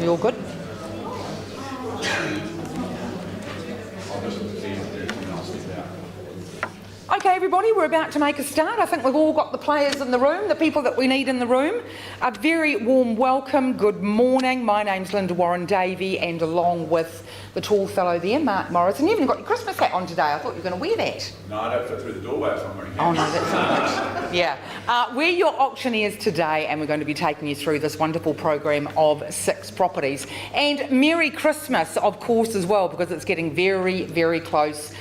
We all good? Okay, everybody, we're about to make a start. I think we've all got the players in the room, the people that we need in the room. A very warm welcome. Good morning. My name's Linda Warren-Davey, and along with the tall fellow there, Mark Morris. And you haven't got your Christmas hat on today. I thought you were going to wear that. No, I don't fit through the doorway if I'm wearing hats. Oh no, that's not good. Yeah. We're your auctioneers today, and we're going to be taking you through this wonderful program of 6 properties. And Merry Christmas, of course, as well, because it's getting very, very close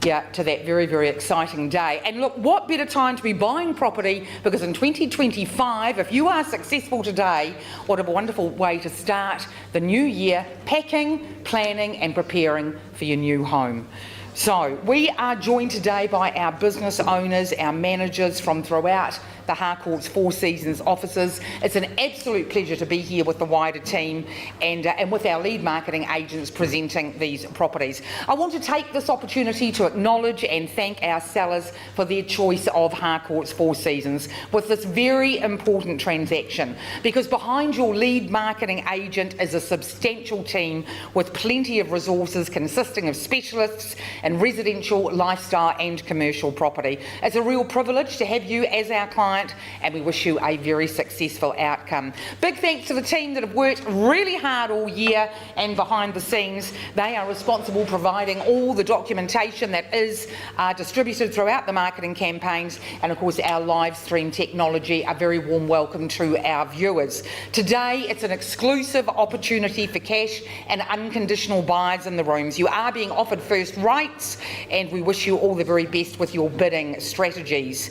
to that very, very exciting day. And look, what better time to be buying property, because in 2025, if you are successful today, what a wonderful way to start the new year, packing, planning and preparing for your new home. So we are joined today by our business owners, our managers from throughout the Harcourts Four Seasons offices. It's an absolute pleasure to be here with the wider team and with our lead marketing agents presenting these properties. I want to take this opportunity to acknowledge and thank our sellers for their choice of Harcourts Four Seasons with this very important transaction, because behind your lead marketing agent is a substantial team with plenty of resources consisting of specialists in residential, lifestyle and commercial property. It's a real privilege to have you as our client, and we wish you a very successful outcome. Big thanks to the team that have worked really hard all year and behind the scenes. They are responsible providing all the documentation that is distributed throughout the marketing campaigns, and of course our live stream technology. A very warm welcome to our viewers. Today it's an exclusive opportunity for cash and unconditional buyers in the rooms. You are being offered first rights, and we wish you all the very best with your bidding strategies.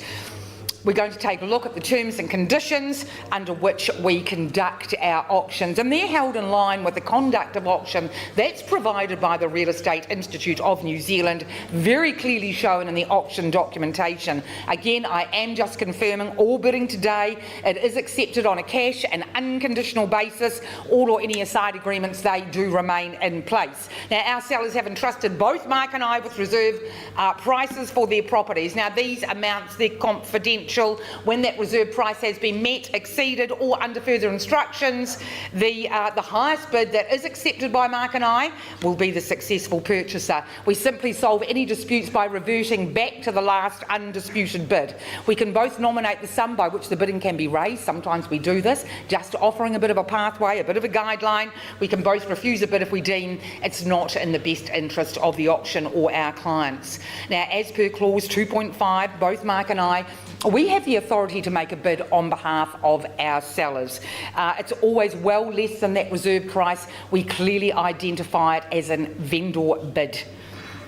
We're going to take a look at the terms and conditions under which we conduct our auctions, and they're held in line with the conduct of auction that's provided by the Real Estate Institute of New Zealand, very clearly shown in the auction documentation. Again, I am just confirming all bidding today, it is accepted on a cash and unconditional basis. All or any aside agreements, they do remain in place. Now, our sellers have entrusted both Mark and I with reserve prices for their properties. Now, these amounts, they're confidential. confidential. When that reserve price has been met, exceeded, or under further instructions, the highest bid that is accepted by Mark and I will be the successful purchaser. We simply solve any disputes by reverting back to the last undisputed bid. We can both nominate the sum by which the bidding can be raised. Sometimes we do this, just offering a bit of a pathway, a bit of a guideline. We can both refuse a bid if we deem it's not in the best interest of the auction or our clients. Now, as per clause 2.5, both Mark and I, we have the authority to make a bid on behalf of our sellers. It's always well less than that reserve price. We clearly identify it as a vendor bid.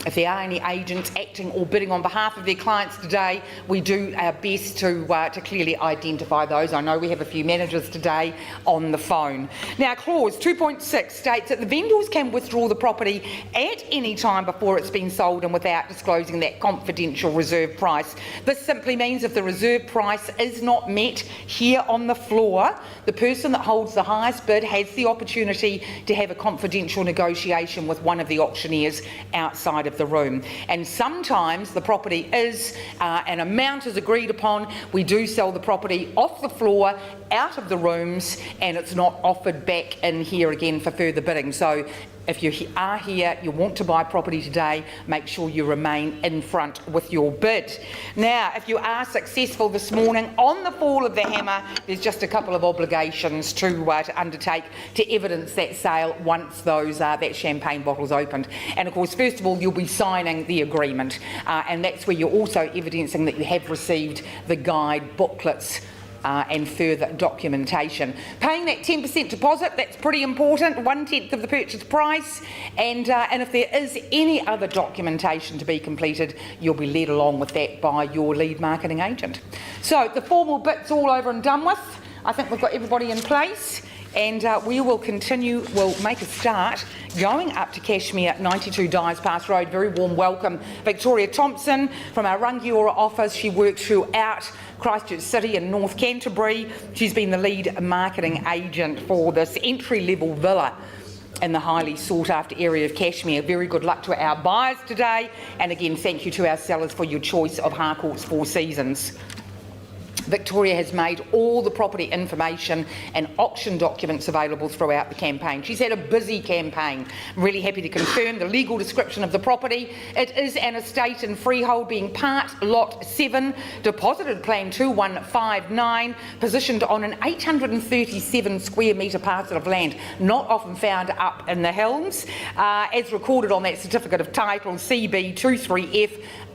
If there are any agents acting or bidding on behalf of their clients today, we do our best to clearly identify those. I know we have a few managers today on the phone. Now, clause 2.6 states that the vendors can withdraw the property at any time before it's been sold and without disclosing that confidential reserve price. This simply means if the reserve price is not met here on the floor, the person that holds the highest bid has the opportunity to have a confidential negotiation with one of the auctioneers outside of the room. And sometimes the property is, an amount is agreed upon, we do sell the property off the floor, out of the rooms, and it's not offered back in here again for further bidding. So if you are here, you want to buy property today, make sure you remain in front with your bid. Now, if you are successful this morning on the fall of the hammer, there's just a couple of obligations to undertake to evidence that sale once those that champagne bottle's opened. And of course, first of all, you'll be signing the agreement, and that's where you're also evidencing that you have received the guide booklets and further documentation. Paying that 10% deposit, that's pretty important, 1/10 of the purchase price, and if there is any other documentation to be completed, you'll be led along with that by your lead marketing agent. So the formal bit's all over and done with. I think we've got everybody in place, and we will continue, we'll make a start going up to Cashmere, 92 Dyers Pass Road. Very warm welcome, Victoria Thompson from our Rangiora office. She works throughout Christchurch City and North Canterbury. She's been the lead marketing agent for this entry-level villa in the highly sought-after area of Cashmere. Very good luck to our buyers today, and again, thank you to our sellers for your choice of Harcourts Four Seasons. Victoria has made all the property information and auction documents available throughout the campaign. She's had a busy campaign. I'm really happy to confirm the legal description of the property. It is an estate and freehold, being part lot 7, deposited plan 2159, positioned on an 837 square metre parcel of land, not often found up in the hills, as recorded on that certificate of title CB23F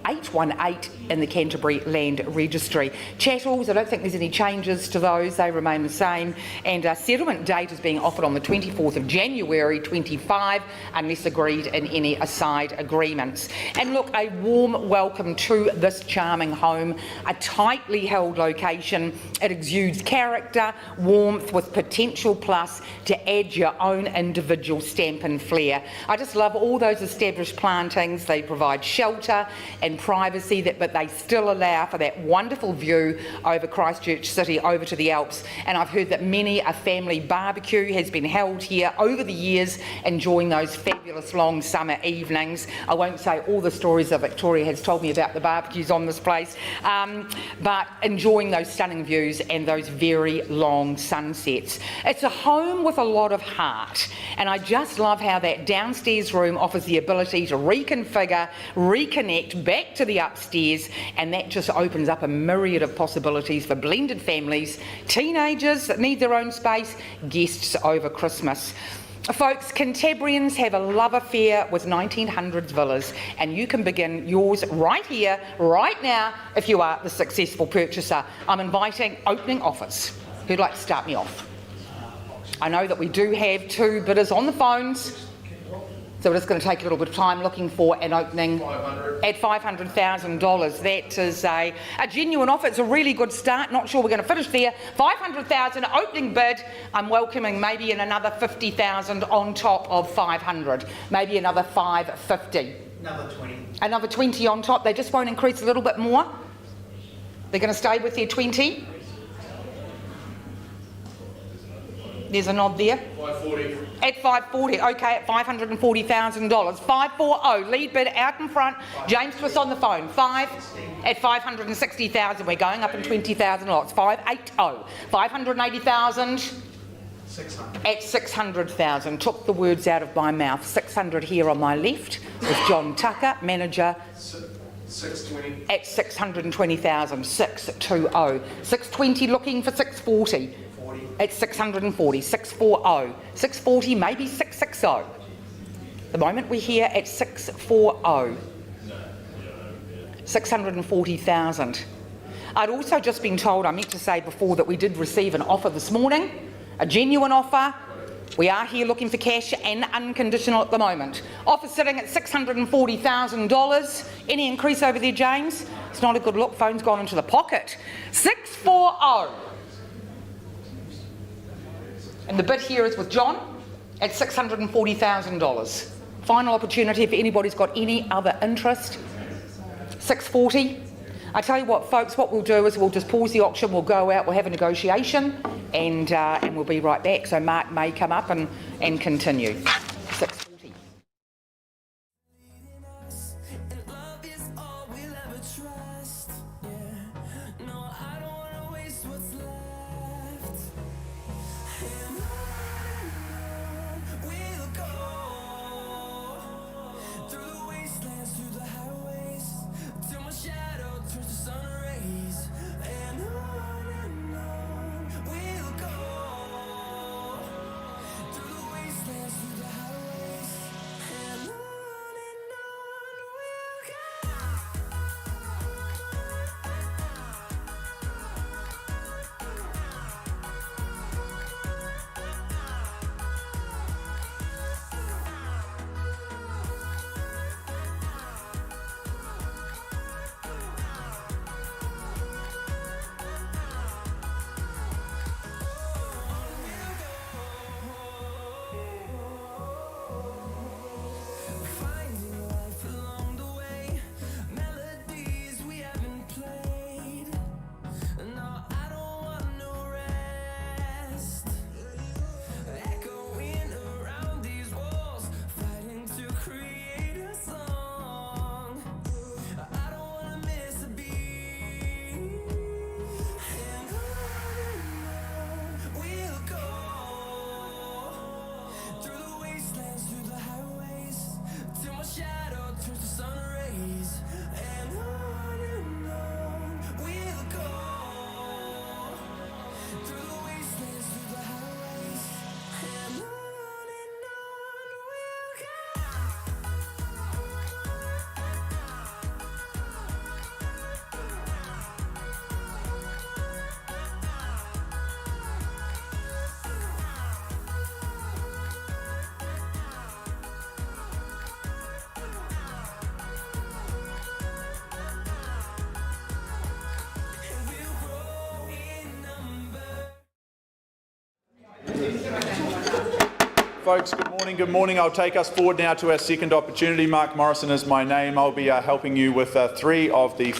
818 in the Canterbury Land Registry. Chattels, I don't think there's any changes to those, they remain the same, and a settlement date is being offered on the 24th of January 25, unless agreed in any aside agreements. And look, a warm welcome to this charming home, a tightly held location. It exudes character, warmth, with potential plus to add your own individual stamp and flair. I just love all those established plantings. They provide shelter and privacy, but they still allow for that wonderful view over Christchurch City, over to the Alps. And I've heard that many a family barbecue has been held here over the years, enjoying those fabulous long summer evenings. I won't say all the stories that Victoria has told me about the barbecues on this place, but enjoying those stunning views and those very long sunsets. It's a home with a lot of heart, and I just love how that downstairs room offers the ability to reconfigure, reconnect back to the upstairs, and that just opens up a myriad of possibilities for blended families, teenagers that need their own space, guests over Christmas. Folks, Cantabrians have a love affair with 1900s villas, and you can begin yours right here, right now, if you are the successful purchaser. I'm inviting opening offers. Who'd like to start me off? I know that we do have 2 bidders on the phones, so we're just going to take a little bit of time looking for an opening at $500,000. That is a genuine offer. It's a really good start. Not sure we're going to finish there. $500,000 opening bid. I'm welcoming maybe another $50,000 on top of 500. Maybe another 550. Another 20. Another 20 on top. They just won't increase a little bit more. They're going to stay with their 20. There's a nod there. 540. At 540, okay, at $540,000. 540, lead bid out in front. James Twist on the phone. At 560,000. We're going up in 20,000 lots. 580, 580,000. 600. At 600,000. Took the words out of my mouth. 600 here on my left with John Tucker, manager. 620. At 620,000. 620. 620 looking for 640. At 640, 640, 640, maybe 660. The moment we're here at 640, 640,000. I'd also just been told, I meant to say before, that we did receive an offer this morning, a genuine offer. We are here looking for cash and unconditional at the moment. Offer sitting at $640,000. Any increase over there, James? It's not a good look. Phone's gone into the pocket. 640. And the bid here is with John at $640,000. Final opportunity if anybody's got any other interest. 640. I tell you what, folks, what we'll do is we'll just pause the auction, we'll go out, we'll have a negotiation, and we'll be right back. So Mark may come up and continue. 640. Folks, good morning. I'll take us forward now to our second opportunity. Mark Morrison is my name. I'll be helping you with four of the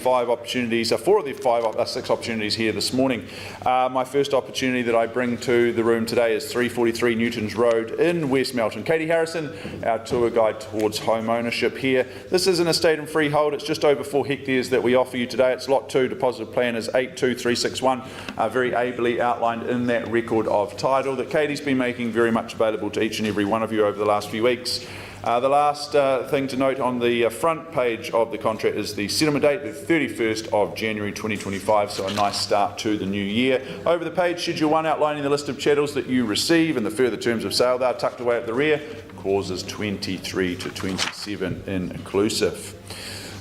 6 opportunities here this morning. My first opportunity that I bring to the room today is 343 Newtons Road in West Melton. Katie Harrison, our tour guide towards home ownership here. This is an estate and freehold. It's just over 4 hectares that we offer you today. It's lot 2. Deposit plan is 82361. Very ably outlined in that record of title that Katie's been making very much available to each and every one of you over the last few weeks. The last thing to note on the front page of the contract is the settlement date, the 31st of January 2025, so a nice start to the new year. Over the page, Schedule 1 outlining the list of chattels that you receive and the further terms of sale. They're tucked away at the rear, clauses 23 to 27 inclusive.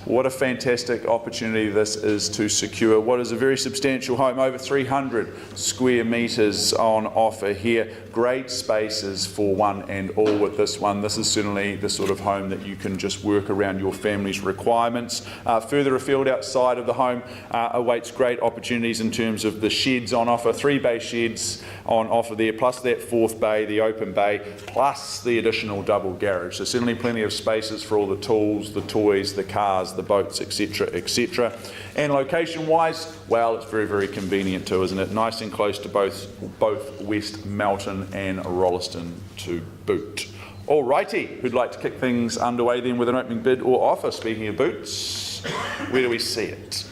What a fantastic opportunity this is to secure what is a very substantial home, over 300 square metres on offer here. Great spaces for one and all with this one. This is certainly the sort of home that you can just work around your family's requirements. Further afield outside of the home awaits great opportunities in terms of the sheds on offer. 3 bay sheds on offer there, plus that 4th bay, the open bay, plus the additional double garage. So certainly plenty of spaces for all the tools, the toys, the cars, the boats, etc., etc. And location-wise, well, it's very, very convenient too, isn't it? Nice and close to both West Melton and Rolleston to boot. Alrighty, who'd like to kick things underway then with an opening bid or offer? Speaking of boots, where do we see it?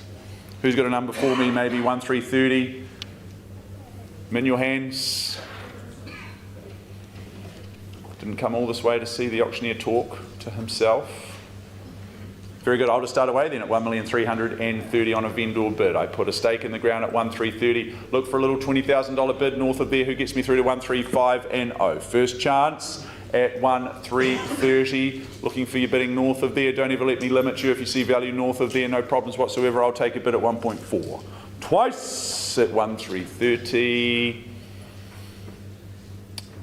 Who's got a number for me? Maybe 1330. In your hands. Didn't come all this way to see the auctioneer talk to himself. Very good. I'll just start away then at 1,330,000 on a vendor bid. I put a stake in the ground at 1,330. Look for a little $20,000 bid north of there. Who gets me through to 135 and 0? First chance at 1,330. Looking for your bidding north of there. Don't ever let me limit you. If you see value north of there, no problems whatsoever. I'll take a bid at 1.4. Twice at 1,330.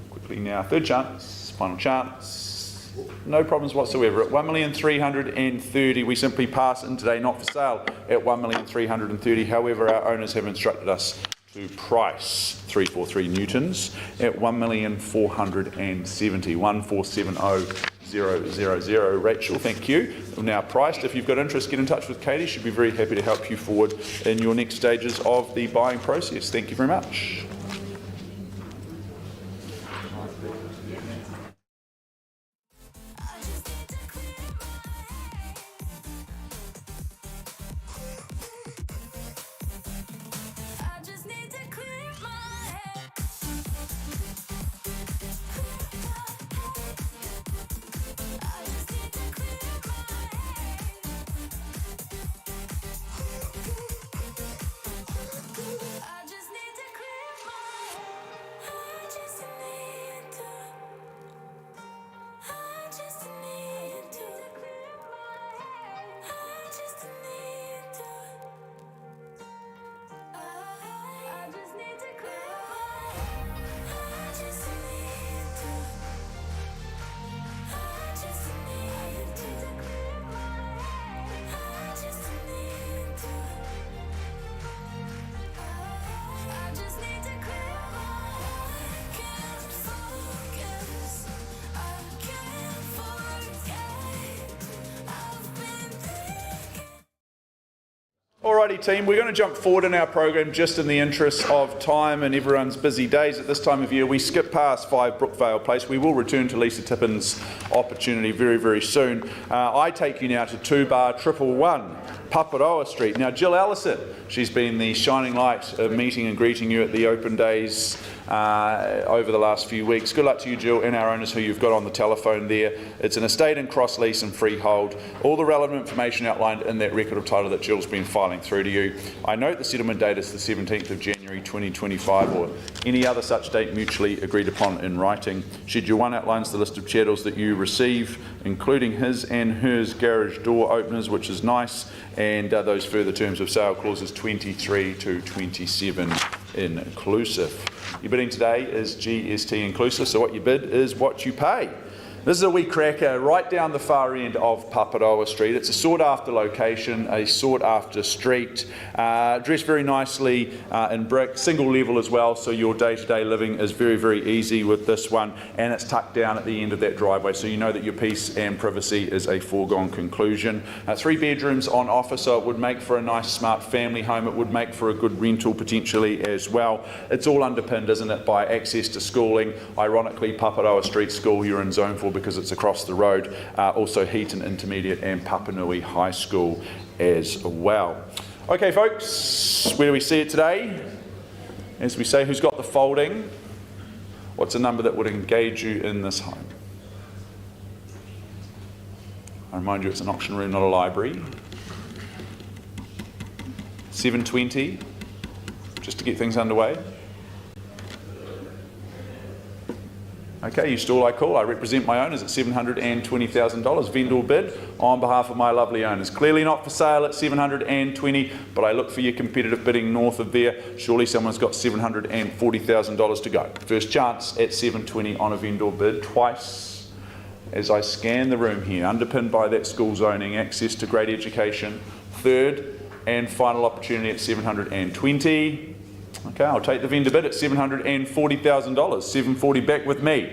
Quickly now. Third chance. Final chance. No problems whatsoever. At 1,330,000, we simply pass in today, not for sale, at 1,330,000. However, our owners have instructed us to price 343 Newtons at 1,470,000. 1,470,000. Rachel, thank you. Now priced. If you've got interest, get in touch with Katie. She'd be very happy to help you forward in your next stages of the buying process. Thank you very much. Alrighty team, we're going to jump forward in our program just in the interest of time and everyone's busy days. At this time of year we skip past 5 Brookvale Place. We will return to Lisa Tippin's opportunity very, very soon. I take you now to 2-111 Paparoa Street. Now Jill Ellison, she's been the shining light of meeting and greeting you at the open days over the last few weeks. Good luck to you, Jill, and our owners who you've got on the telephone there. It's an estate and cross lease and freehold. All the relevant information outlined in that record of title that Jill's been filing through to you. I note the settlement date is the 17th of January 2025 or any other such date mutually agreed upon in writing. Schedule 1 outlines the list of chattels that you receive, including his and hers garage door openers, which is nice, and those further terms of sale clauses 23 to 27 inclusive. Your bidding today is GST inclusive, so what you bid is what you pay. This is a wee cracker right down the far end of Paparoa Street. It's a sought-after location, a sought-after street, dressed very nicely in brick, single level as well, so your day-to-day living is very, very easy with this one, and it's tucked down at the end of that driveway, so you know that your peace and privacy is a foregone conclusion. 3 bedrooms on offer, so it would make for a nice, smart family home. It would make for a good rental potentially as well. It's all underpinned, isn't it, by access to schooling. Ironically, Paparoa Street School you're in zone for because it's across the road. Also Heaton Intermediate and Papanui High School as well. Okay folks, where do we see it today? As we say, who's got the folding? What's a number that would engage you in this home? I remind you it's an auction room, not a library. 720, just to get things underway. Okay, you still like call. I represent my owners at $720,000. Vendor bid on behalf of my lovely owners. Clearly not for sale at $720,000, but I look for your competitive bidding north of there. Surely someone's got $740,000 to go. First chance at $720,000 on a vendor bid. Twice as I scan the room here, underpinned by that school zoning, access to great education. Third and final opportunity at $720,000. Okay, I'll take the vendor bid at $740,000. $740,000 back with me.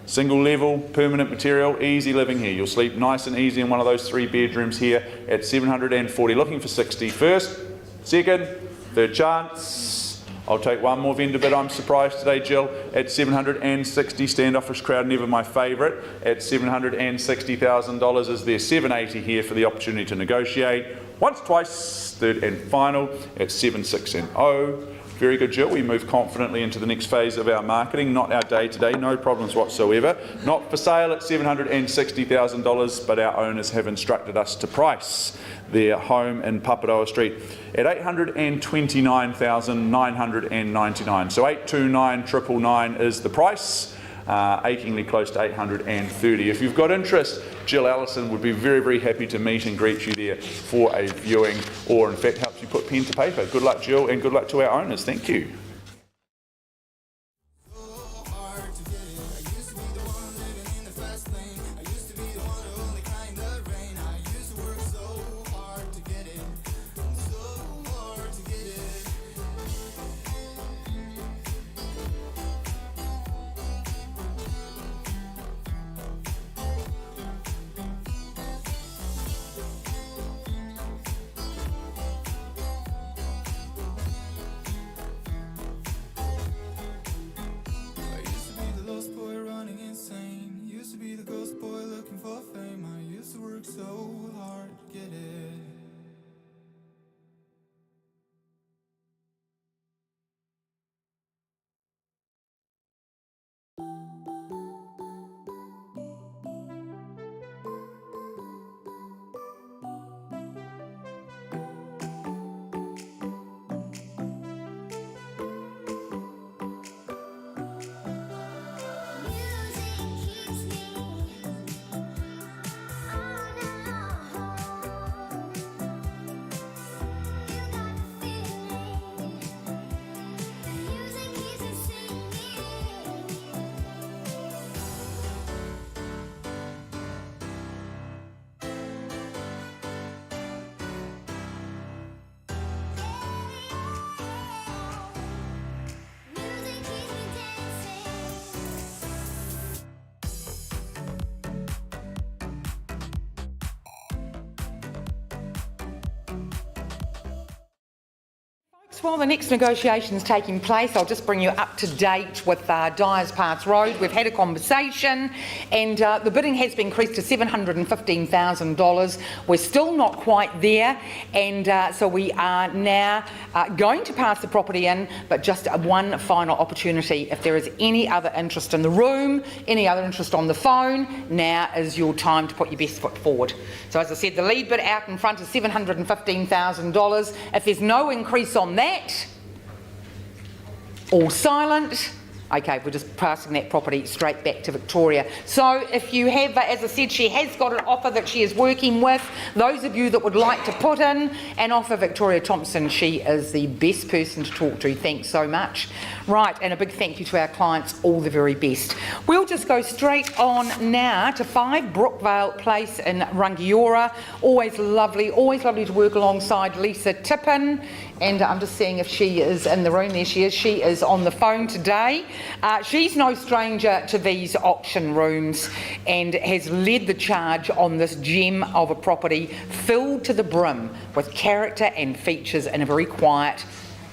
Single level, permanent material, easy living here. You'll sleep nice and easy in one of those 3 bedrooms here at 740. Looking for 60 first, second, third chance. I'll take one more vendor bid. I'm surprised today, Jill, at 760. Standoffish crowd, never my favourite. At $760,000 is there. 780 here for the opportunity to negotiate. Once, twice, third and final at 760. Very good, Jill. We move confidently into the next phase of our marketing, not our day-to-day, no problems whatsoever. Not for sale at $760,000, but our owners have instructed us to price their home in Paparoa Street at $829,999. So 829,999 is the price. Achingly close to 830. If you've got interest, Jill Allison would be very, very happy to meet and greet you there for a viewing, or in fact helps you put pen to paper. Good luck, Jill, and good luck to our owners. Thank you. While the next negotiation is taking place, I'll just bring you up to date with Dyers Pass Road. We've had a conversation and the bidding has been increased to $715,000. We're still not quite there, and so we are now going to pass the property in, but just one final opportunity. If there is any other interest in the room, any other interest on the phone, now is your time to put your best foot forward. So as I said, the lead bid out in front is $715,000. If there's no increase on that, all silent. Okay, we're just passing that property straight back to Victoria. So if you have, as I said, she has got an offer that she is working with. Those of you that would like to put in an offer, Victoria Thompson, she is the best person to talk to. Thanks so much. Right, and a big thank you to our clients, all the very best. We'll just go straight on now to 5 Brookvale Place in Rangiora. Always lovely to work alongside Lisa Tippin. And I'm just seeing if she is in the room. There she is. She is on the phone today. She's no stranger to these auction rooms and has led the charge on this gem of a property filled to the brim with character and features in a very quiet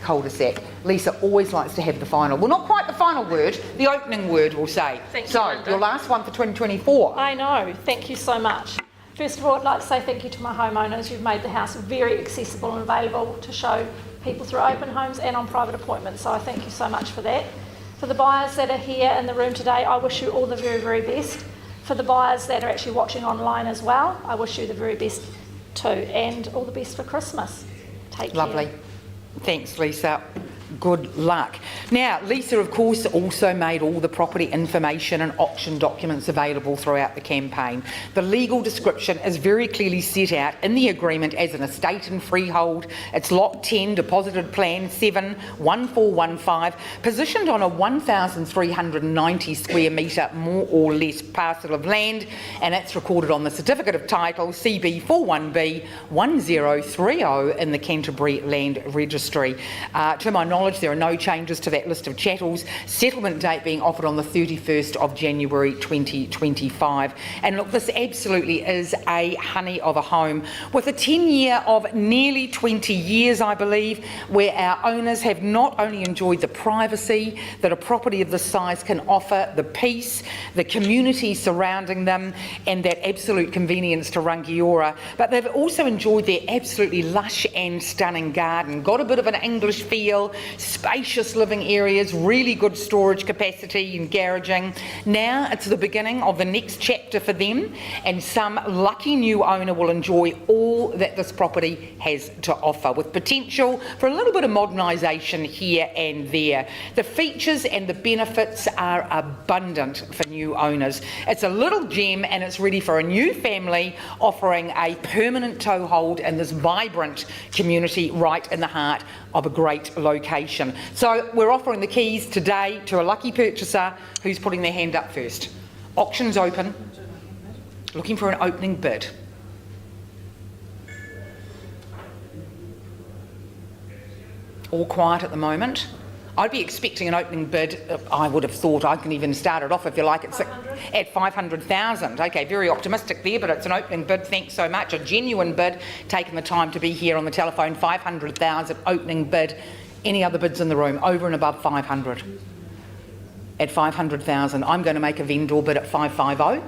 cul-de-sac. Lisa always likes to have the final, well, not quite the final word, the opening word, we'll say. Thank you, so, Linda. your last one for 2024. I know. Thank you so much. First of all, I'd like to say thank you to my homeowners. You've made the house very accessible and available to show people through open homes and on private appointments, so I thank you so much for that. For the buyers that are here in the room today, I wish you all the very, very best. For the buyers that are actually watching online as well, I wish you the very best too, and all the best for Christmas. Take care. Lovely. Thanks, Lisa. Good luck. Now, Lisa, of course, also made all the property information and auction documents available throughout the campaign. The legal description is very clearly set out in the agreement as an estate and freehold. It's Lot 10, Deposited Plan 71415, positioned on a 1,390 square metre, more or less, parcel of land, and it's recorded on the Certificate of Title CB41B 1030 in the Canterbury Land Registry. To my knowledge, acknowledge there are no changes to that list of chattels. Settlement date being offered on the 31st of January 2025. And look, this absolutely is a honey of a home with a 10-year of nearly 20 years, I believe, where our owners have not only enjoyed the privacy that a property of this size can offer, the peace, the community surrounding them, and that absolute convenience to Rangiora, but they've also enjoyed their absolutely lush and stunning garden. Got a bit of an English feel, spacious living areas, really good storage capacity and garaging. Now it's the beginning of the next chapter for them, and some lucky new owner will enjoy all that this property has to offer, with potential for a little bit of modernisation here and there. The features and the benefits are abundant for new owners. It's a little gem and it's ready for a new family, offering a permanent toehold in this vibrant community right in the heart of a great location. So we're offering the keys today to a lucky purchaser who's putting their hand up first. Auction's open. Looking for an opening bid. All quiet at the moment. I'd be expecting an opening bid. I would have thought I can even start it off, if you like, at 500,000. Okay, very optimistic there, but it's an opening bid. Thanks so much. A genuine bid, taking the time to be here on the telephone. 500,000 opening bid. Any other bids in the room over and above 500? At 500,000, I'm going to make a vendor bid at 550.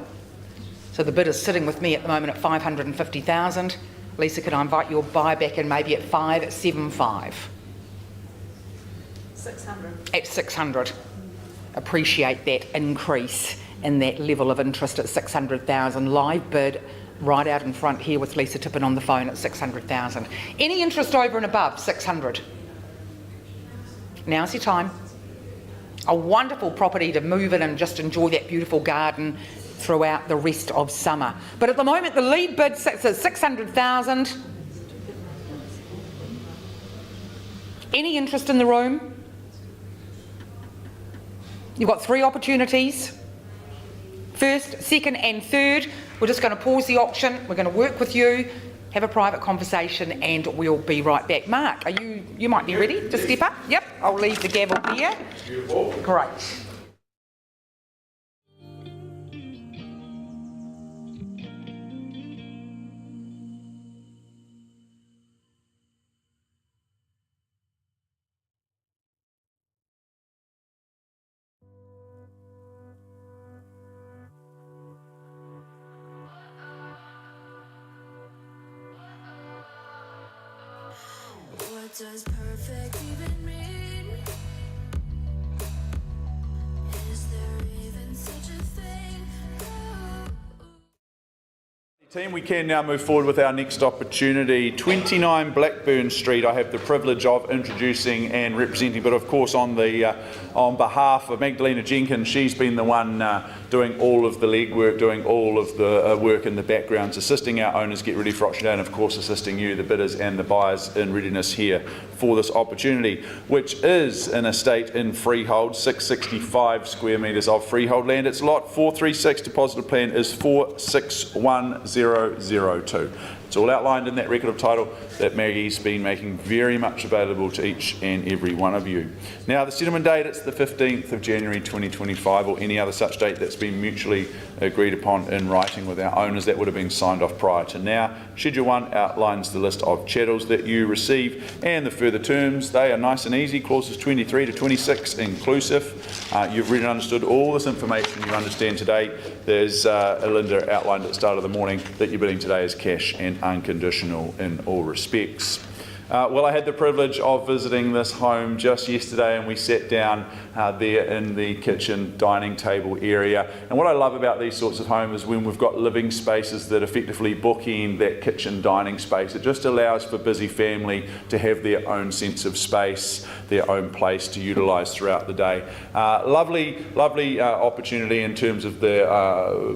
So the bid is sitting with me at the moment at 550,000. Lisa, could I invite your buyer back in maybe at 575? 600. At 600. Appreciate that increase in that level of interest at 600,000. Live bid right out in front here with Lisa Tippin on the phone at 600,000. Any interest over and above 600? Now's your time. A wonderful property to move in and just enjoy that beautiful garden throughout the rest of summer. But at the moment, the lead bid sits at 600,000. Any interest in the room? You've got 3 opportunities. First, second and third. We're just going to pause the auction. We're going to work with you, have a private conversation, and we'll be right back. Mark, you might be ready to step up? Yep, I'll leave the gavel here. Beautiful. Great. What does perfect even mean? Is there even such a thing? Team, we can now move forward with our next opportunity. 29 Blackburn Street, I have the privilege of introducing and representing, but of course on behalf of Magdalena Jenkins. She's been the one doing all of the legwork, doing all of the work in the backgrounds, assisting our owners get ready for auction day, and of course assisting you, the bidders and the buyers, in readiness here for this opportunity, which is an estate in freehold, 665 square metres of freehold land. It's lot 436, deposited plan is 461002. It's all outlined in that record of title that Maggie's been making very much available to each and every one of you. Now, the settlement date, it's the 15th of January 2025, or any other such date that's been mutually agreed upon in writing with our owners. That would have been signed off prior to now. Schedule 1 outlines the list of chattels that you receive and the further terms. They are nice and easy, clauses 23 to 26 inclusive. You've read and understood all this information you understand today. There's Linda outlined at the start of the morning that you're bidding today is cash and unconditional in all respects. Well, I had the privilege of visiting this home just yesterday, and we sat down there in the kitchen dining table area. And what I love about these sorts of homes is when we've got living spaces that effectively bookend that kitchen dining space. It just allows for busy family to have their own sense of space, their own place to utilise throughout the day. Lovely opportunity in terms of the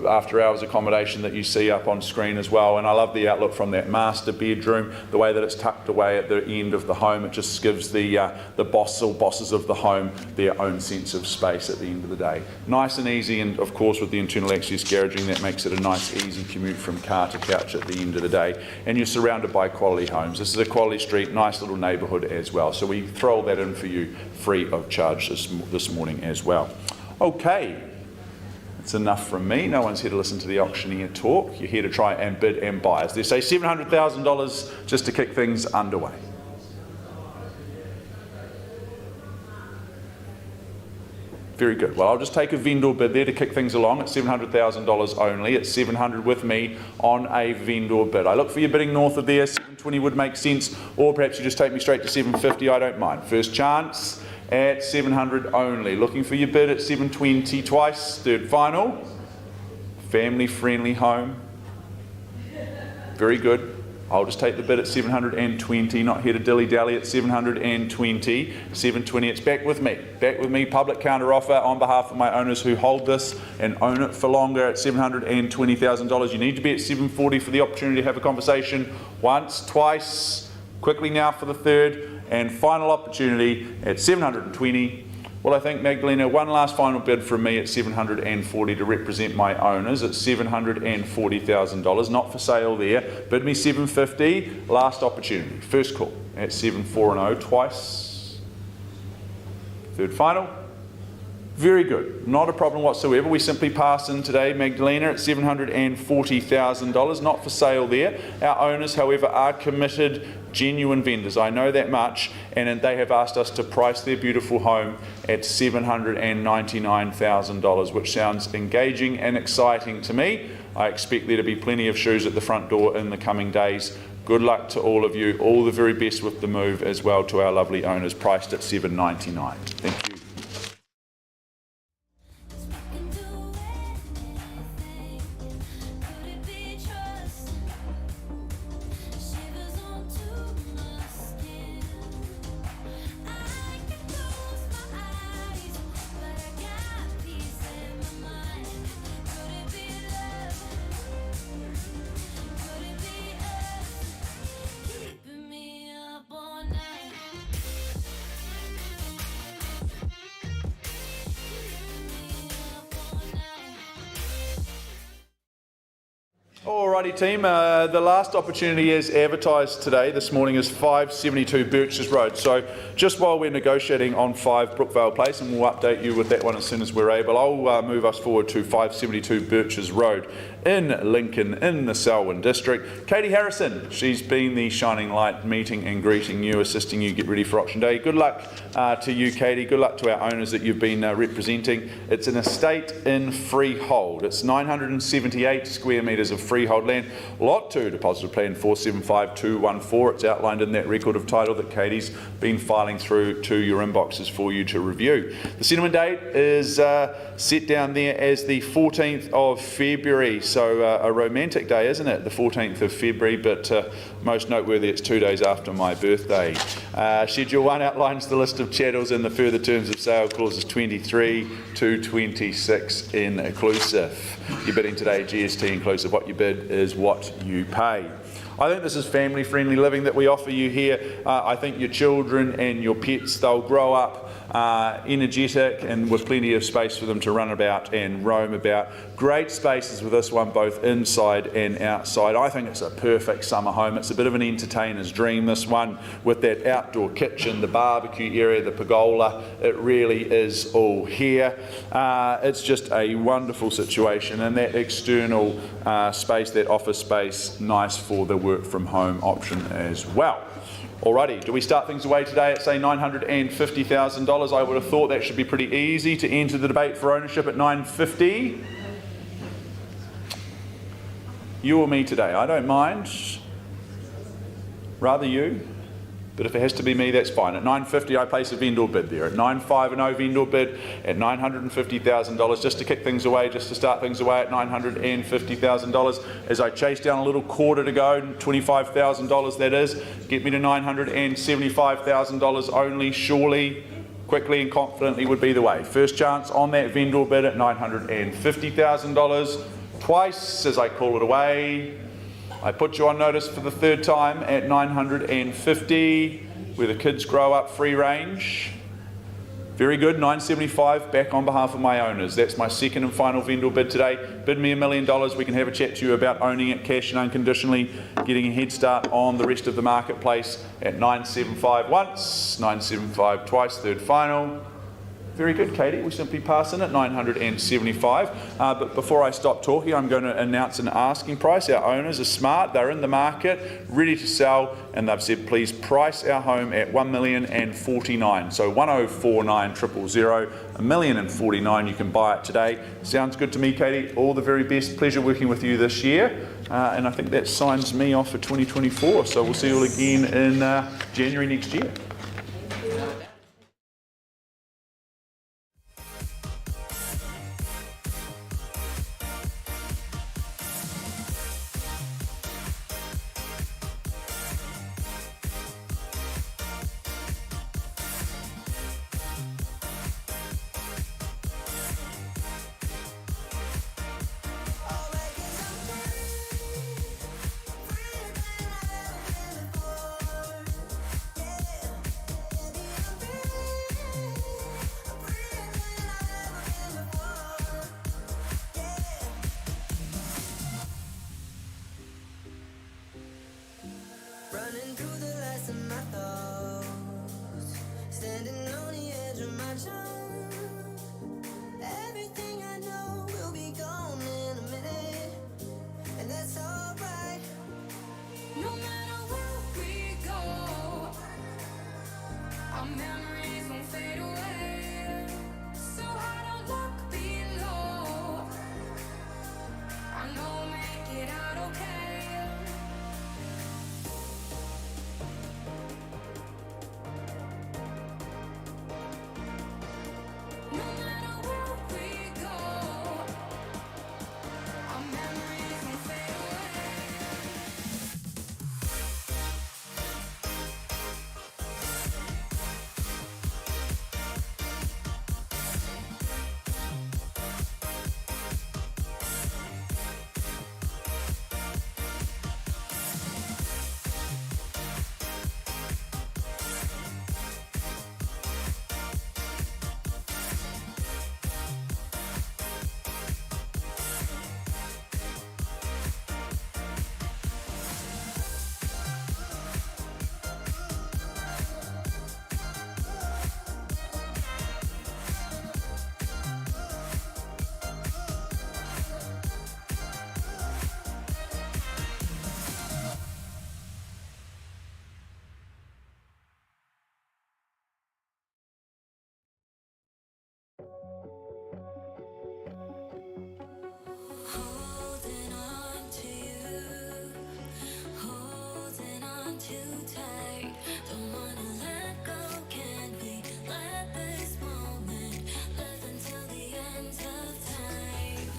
after hours accommodation that you see up on screen as well. And I love the outlook from that master bedroom, the way that it's tucked away at the end of the home. It just gives the boss or bosses of the home their own sense of space at the end of the day. Nice and easy, and of course with the internal access garaging, that makes it a nice easy commute from car to couch at the end of the day. And you're surrounded by quality homes. This is a quality street, nice little neighbourhood as well. So we throw all that in for you free of charge this morning as well. Okay. That's enough from me. No one's here to listen to the auctioneer talk. You're here to try and bid and buy. As they say, $700,000 just to kick things underway. Very good. Well, I'll just take a vendor bid there to kick things along at $700,000 only. It's $700 with me on a vendor bid. I look for your bidding north of there. $720 would make sense, or perhaps you just take me straight to $750. I don't mind. First chance at $700 only. Looking for your bid at $720 twice. Third final. Family friendly home. Very good. I'll just take the bid at $720, not here to dilly-dally at $720. $720, it's back with me. Back with me, public counter offer on behalf of my owners who hold this and own it for longer at $720,000. You need to be at $740 for the opportunity to have a conversation once, twice, quickly now for the third and final opportunity at $720. Well, I think, Magdalena, one last final bid from me at $740 to represent my owners at $740,000. Not for sale there. Bid me $750. Last opportunity. First call at $740 twice. Third final. Very good. Not a problem whatsoever. We simply pass in today, Magdalena, at $740,000. Not for sale there. Our owners, however, are committed, genuine vendors. I know that much, and they have asked us to price their beautiful home at $799,000, which sounds engaging and exciting to me. I expect there to be plenty of shoes at the front door in the coming days. Good luck to all of you. All the very best with the move as well to our lovely owners, priced at $799. Thank you. Alrighty team, the last opportunity as advertised today, this morning, is 572 Birches Road. So just while we're negotiating on 5 Brookvale Place, and we'll update you with that one as soon as we're able, I'll move us forward to 572 Birches Road in Lincoln, in the Selwyn district. Katie Harrison, she's been the shining light, meeting and greeting you, assisting you get ready for auction day. Good luck to you, Katie. Good luck to our owners that you've been representing. It's an estate in freehold. It's 978 square metres of freehold land. Lot 2, deposit plan 475214. It's outlined in that record of title that Katie's been filing through to your inboxes for you to review. The settlement date is set down there as the 14th of February. So a romantic day, isn't it? The 14th of February, but most noteworthy, it's 2 days after my birthday. Schedule 1 outlines the list of chattels and the further terms of sale, clauses 23 to 26 inclusive. You're bidding today, GST inclusive. What you bid is what you pay. I think this is family friendly living that we offer you here. I think your children and your pets, they'll grow up energetic and with plenty of space for them to run about and roam about. Great spaces with this one, both inside and outside. I think it's a perfect summer home. It's a bit of an entertainer's dream, this one, with that outdoor kitchen, the barbecue area, the pergola. It really is all here. It's just a wonderful situation, and that external space, that office space, nice for the work from home option as well. Alrighty, do we start things away today at say $950,000? I would have thought that should be pretty easy to enter the debate for ownership at $950,000. You or me today? I don't mind. Rather you. But if it has to be me, that's fine. At $950,000, I place a vendor bid there. At $950,000 vendor bid at $950,000, just to kick things away, just to start things away at $950,000. As I chase down a little quarter to go, $25,000 that is, get me to $975,000 only, surely, quickly and confidently would be the way. First chance on that vendor bid at $950,000. Twice as I call it away. I put you on notice for the third time at 950, where the kids grow up free range. Very good, 975 back on behalf of my owners. That's my second and final vendor bid today. Bid me $1 million. We can have a chat to you about owning it cash and unconditionally, getting a head start on the rest of the marketplace at 975 once, 975 twice, third final. Very good, Katie. We simply pass in at 975. But before I stop talking, I'm going to announce an asking price. Our owners are smart. They're in the market, ready to sell, and they've said, please price our home at $1,049,000. So 1049000, $1,049,000. You can buy it today. Sounds good to me, Katie. All the very best. Pleasure working with you this year. And I think that signs me off for 2024. So we'll see you all again in January next year. Running through the last of my thoughts, standing on the edge of my jump. Everything I know will be gone in a minute, and that's alright. No matter where we go, our memories won't fade away. So I don't look below. I know we'll make it out okay. No matter where we go, our memories won't fade away. Holding on to you, holding on too tight. Don't wanna let go, can we let this moment live until the end of time?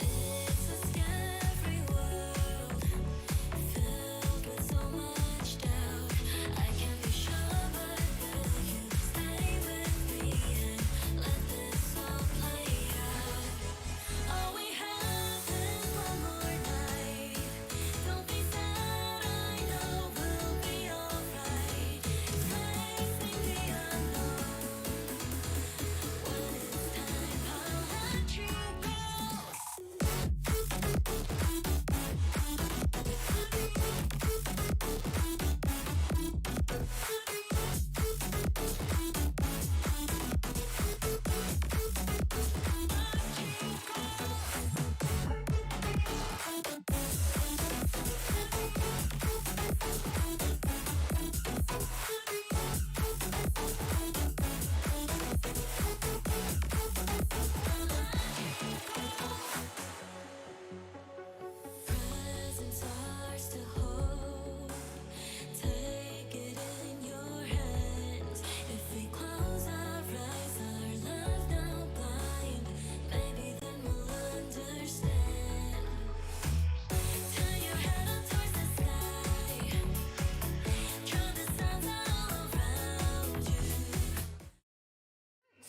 It's a scary world, filled with so much doubt. I can't be sure, but will you stay with me and let this all play out? All we have is one more night. Don't be sad, I know we'll be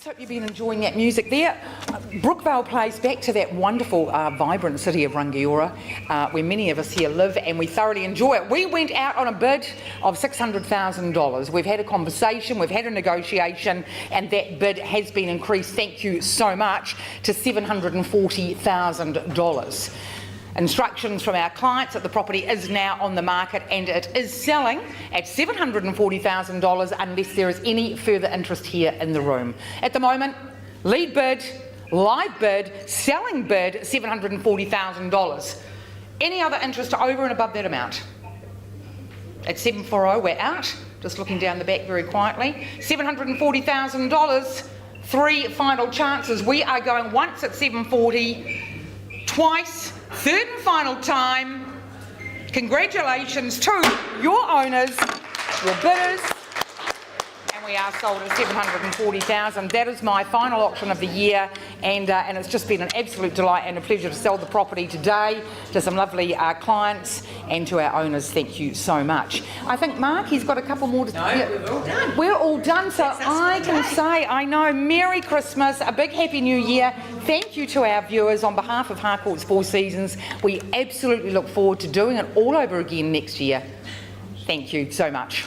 hope you've been enjoying that music there. Brookvale plays back to that wonderful, vibrant city of Rangiora, where many of us here live, and we thoroughly enjoy it. We went out on a bid of $600,000. We've had a conversation, we've had a negotiation, and that bid has been increased, thank you so much, to $740,000. Instructions from our clients that the property is now on the market and it is selling at $740,000 unless there is any further interest here in the room. At the moment, lead bid, live bid, selling bid, $740,000. Any other interest over and above that amount? At 740, we're out. Just looking down the back very quietly. $740,000, 3 final chances. We are going once at 740, twice, third and final time. Congratulations to your owners, your bidders, and we are sold at $740,000. That is my final auction of the year, and it's just been an absolute delight and a pleasure to sell the property today to some lovely clients and to our owners. Thank you so much. I think Mark, he's got a couple more to No, we're all done. We're all done, so I can say, I know, Merry Christmas, a big Happy New Year. Thank you to our viewers on behalf of Harcourts 4 Seasons. We absolutely look forward to doing it all over again next year. Thank you so much.